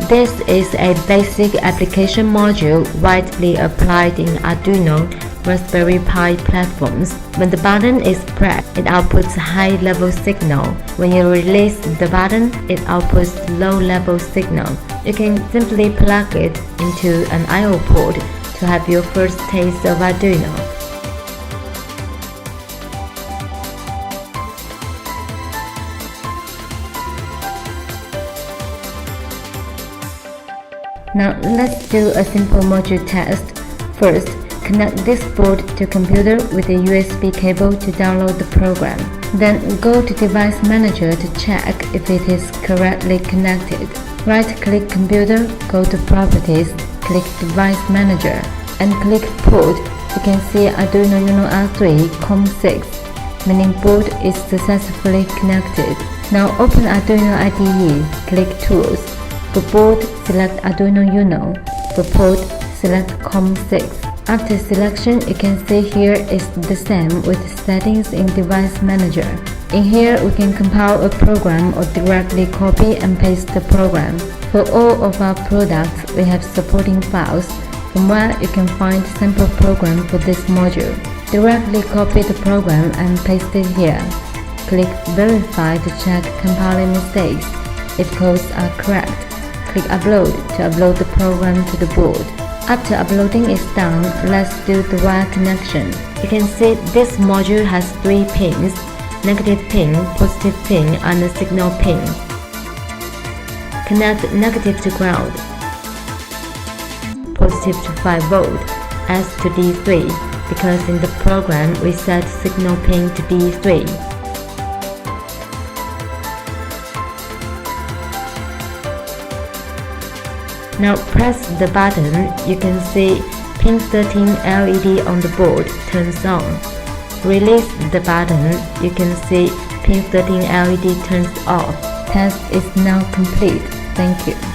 This is a basic application module widely applied in Arduino Raspberry Pi platforms. When the button is pressed, it outputs high-level signal. When you release the button, it outputs low-level signal. You can simply plug it into an I/O port to have your first taste of Arduino. Now let's do a simple module test. First, connect this board to computer with a USB cable to download the program. Then go to Device Manager to check if it is correctly connected. Right-click Computer, go to Properties, click Device Manager, and click Port. You can see Arduino Uno R3 COM6, meaning board is successfully connected. Now open Arduino IDE, click Tools. For board, select Arduino Uno. For port, select COM6. After selection, you can see here is the same with settings in Device Manager. In here, we can compile a program or directly copy and paste the program. For all of our products, we have supporting files, from where you can find sample program for this module. Directly copy the program and paste it here. Click Verify to check compiling mistakes. If codes are correct, click Upload to upload the program to the board. After uploading is done, let's do the wire connection. You can see this module has 3 pins: negative pin, positive pin, and a signal pin. Connect negative to ground, positive to 5 volt, S to D3, because in the program we set signal pin to D3. Now press the button. You can see pin 13 LED on the board turns on. Release the button. You can see pin 13 LED turns off. Test is now complete. Thank you.